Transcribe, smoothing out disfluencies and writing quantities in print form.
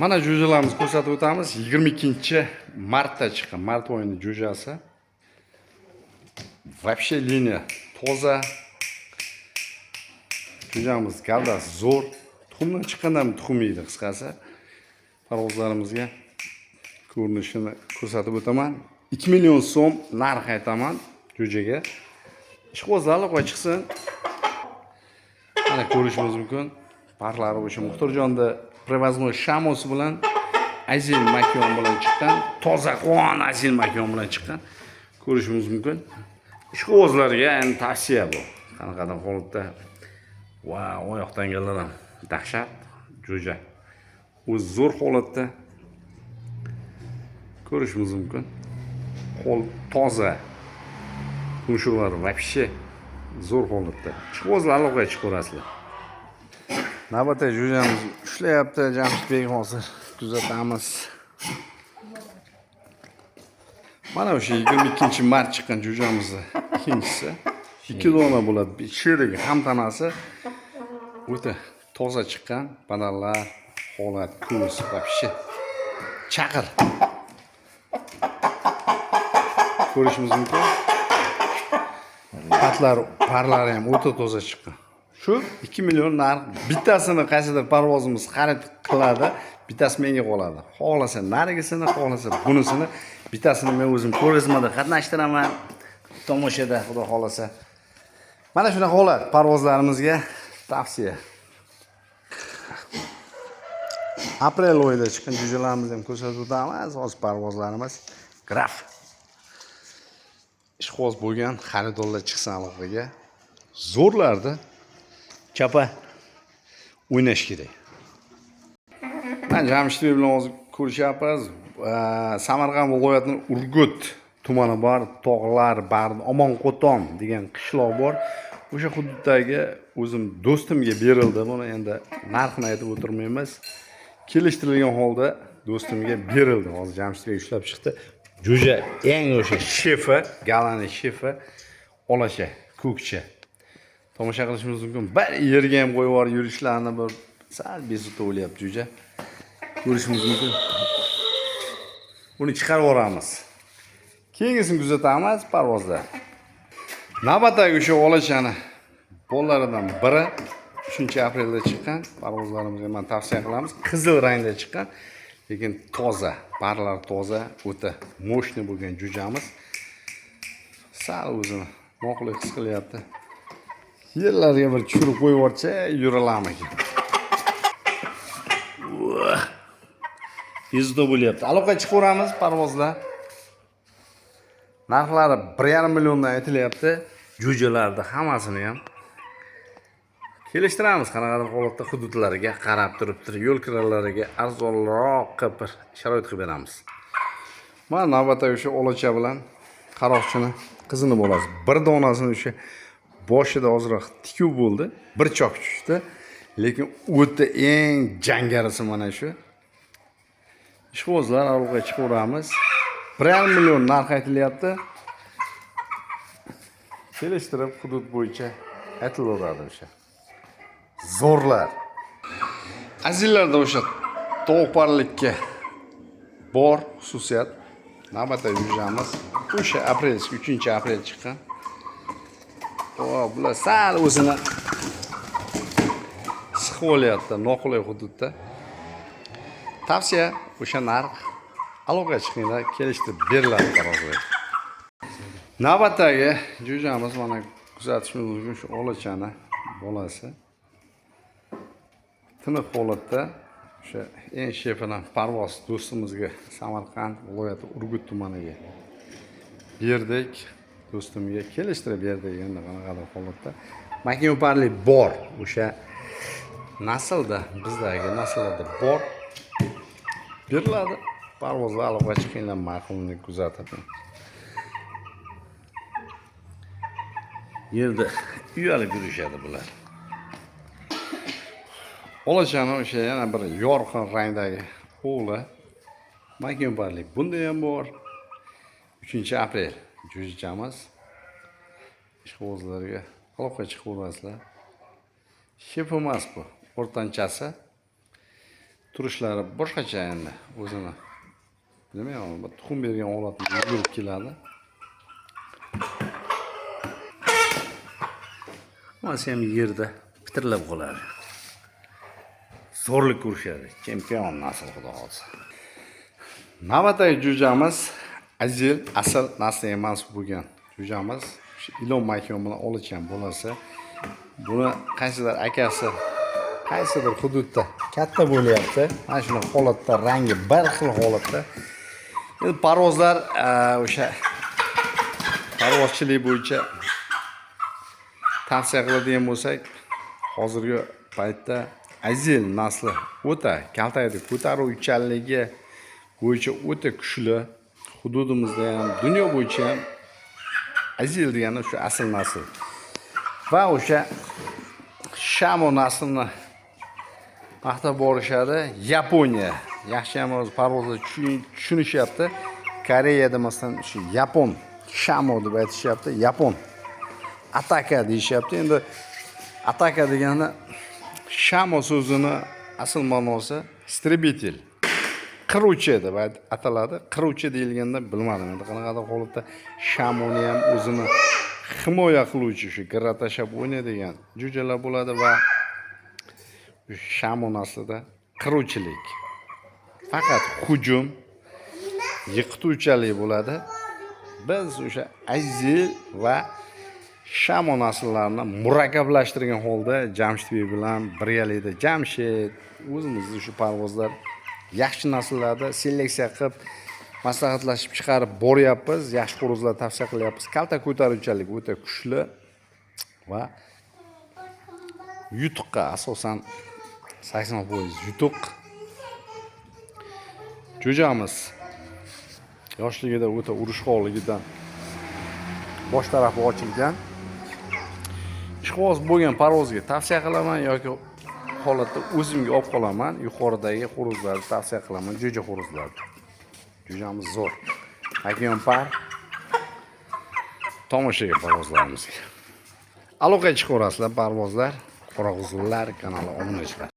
Mana jo'jalarimizni ko'rsatib o'tamiz. 22-martda chiqqan mart oyini jo'jasi. Вообще liniya toza. Jo'jamiz gavdasi zo'r. Tuxumdan chiqqandan tuxum yeydi qisqasi. Parvozlarimizga ko'rinishini ko'rsatib o'taman. 2 million so'm narx aytaman jo'jaga. Ishqibozlar qo'y chiqsin. Mana ko'rishingiz mumkin. Parlari o'sha Muxtorjonda привозной shamosi bilan azil makon bilan chiqqan, toza qon azil makon bilan chiqqan. Ko'rishingiz mumkin. Ishqibozlarga endi tavsiya bu. Qanaqadir holatda va oyoqdan kelgan ham dahshat jo'ja. O'z zo'r holatda ko'rishingiz mumkin. Qo'l toza. Tumshuqlari вообще zo'r holatda. Ishqibozlar aloqaga chiqib ko'rasizlar. Navbatdagi jo'jamiz ushlayapti. Jamshidbek hozir kuzatamiz. Mana o'sha 22-mart chiqqan jo'jamizni ikkinchisi 2 dona bo'ladi. Sherigi ham tanasi o'ta toza chiqqan. Banallar, holat, ko'z вообще chaqir. Ko'rishingiz mumkin. Parlari ham o'ta toza chiqqan. Shu 2 million narx. Bittasini qaysidir parvozimiz xarid qiladi, bittasi menga qoladi. Xohlasa narigisini, xohlasa bunisini. Bittasini men o'zim ko'rgazmada qatnashtiraman. Tomoshada xudo xolasa. Mana shunaqa holat parvozlarimizga tavsiya. Aprel oyida chiqqan jo'jalarimizni ham ko'rsatib o'tamiz. Hozir parvozlarimiz graf. Ishqoz bo'lgan xaridorlar chiqsin aloqaga. Zo'rlarda chapa o'ynash kerak. Men Jamshidbek bilan hozir ko'rishyapmiz. Samarqand viloyatining Urgut tumani bor, tog'lar, Barn, Omonqo'ton degan qishloq bor. O'sha hududdagi o'zim do'stimga berildi. Buni endi narxini aytib o'tirmaymiz. Kelishtirilgan holda do'stimga berildi. Hozir Jamshidbek ushlab chiqdi. Jo'ja eng o'sha shefi, galani shefi olasha, ko'kcha. Tomosha qilishimiz mumkin. Bir yerga ham qo'yib yuborib yurishlarini bir sal bezovta bo'lyapti jo'ja. Ko'rishimiz mumkin. Buni chiqarib yuboramiz. Keyingisini kuzatamiz parvozda. Navbatdagi o'sha olashani bolalaridan biri 3-aprelda chiqqan. Parvozlarimizga men tavsiya qilamiz. Qizil rangda chiqqan, lekin toza, parlar toza, o'ta mo'shni bo'lgan jo'jamiz. Sal o'zini noqulay his qilyapti. Yerlarga bir tushirib qo'yib yuborsa, yuralarmikan. Yuzda bo'lyapti. Aloqa chiqib ko'ramiz parvozlar. Narxlari 1,5 milliondan aytilyapti. Jo'jalarda hammasini ham kelishtiramiz. Qanaqadir holatda hududlariga qarab turibdi, yo'l kiralariga arzonroq qilib sharoit qilib beramiz. Mana navbatdagi o'sha olacha bilan qaroqchini qizini bo'lasiz. Bir donasini o'sha boshida ozroq tikuv bo'ldi, bir chok tushdi, lekin o'ta eng jangarisi mana shu. Ishqibozlar aloqaga chiqaveramiz. 1,5 million narx aytilyapti. Kelishtirib hudud bo'yicha aytilaveradi o'sha. Zo'rlar. Azillarda o'sha to'g'parlikka bor xususiyat. Navbatdagi jo'jamiz o'sha aprel 3-aprel chiqqan. Bular sal o'zini siqib olyapti noqulay hududda. Tavsiya o'sha narx. Aloqaga chiqinglar, kelishtirib beriladi qarorlar. Navbatdagi jo'jamiz mana kuzatishimiz mumkin shu olachani bolasi. Tiniq holatda o'sha eng shefidan parvoz do'stimizga Samarqand viloyati Urgut tumaniga berdik. Do'stimga kelishtirib berdik endi qanaqadir holatda. Makinoparli bor. O'sha naslda, bizdagi nasllarda bor. Beriladi. Parvozga aloqa chiqinglar, ma'qulni kuzatib. Yerda uyalib yurishadi bular. Olachani o'sha yana bir yorqin rangdagi o'g'li. Makinoparli bunda ham bor. 3-aprel jo'jamiz. Ishqibozlarga aloqa chiqib ko'rasizlar. Shef emas bu, o'rtanchasi. turishlari boshqacha endi o'zini. Bilmayman, tuxum bergan holatda yugurib keladi. Mana ham yerda pitirlab qoladi. Zo'rlik ko'rishadi. Chempion nasl xudo xolsa. Navbatdagi jo'jamiz azil asl nasl emas bo'lgan jo'jamiz. Shu ilon makon bilan olishgan bo'lsa, buni qaysidir akasi qaysidir hududda katta bo'lyapti. Mana shunday holatda, rangi bir xil holatda. Endi parvozlar o'sha parvozchilik bo'yicha tavsiya qiladigan bo'lsak, hozirgi paytda azil nasli o'ta kaltaydi, ko'taruvchanligi bo'yicha o'ta kuchli. Hududimizda ham, dunyo bo'yicha ham azil degani shu asl nasl. Va o'sha shamo naslini maqtab borishadi. Yaponiya yaxshi ham o'z parvozda tushunishyapti. Koreyada masalan shu yapon shamo deb aytishyapti. Yapon ataka deyishyapti. Endi ataka degani shamo so'zini asl ma'nosi истребитель, qiruvchi deb ataladi. Qiruvchi deyilganda bilmadim. Endi qanaqadir holatda shamoni ham o'zini himoya qiluvchi, shu garra tashlab o'ynaydigan jo'jalar bo'ladi va shamo naslida qiruvchilik. Faqat hujum, yiqituvchalik bo'ladi. Biz o'sha azil va shamo naslarini murakkablashtirgan holda Jamshidbek bilan birgalikda Jamshid o'zimizning shu parvozlar yaxshi nasllarda seleksiya qilib maslahatlashib chiqarib boryapmiz. Yaxshi qo'rozlar tavsiya qilyapmiz. Kalta ko'taruvchanlik o'ta kuchli va yutuqqa asosan 80% yutuq. Jo'jamiz yoshligida o'ta urushqoqligidan bosh tarafi ochilgan. Ishqiboz bo'lgan parvozga tavsiya qilaman yoki holatda o'zimga olib qolaman. Yuqoridagi xo'rozlarni tavsiya qilaman, jo'ja xo'rozlarni. Jo'jamiz zo'r. Makon par tomoshaga parvozlarimizga. Aloqaga chiqaverasizlar parvozlar, Qorag'uzlar kanali obunachilar.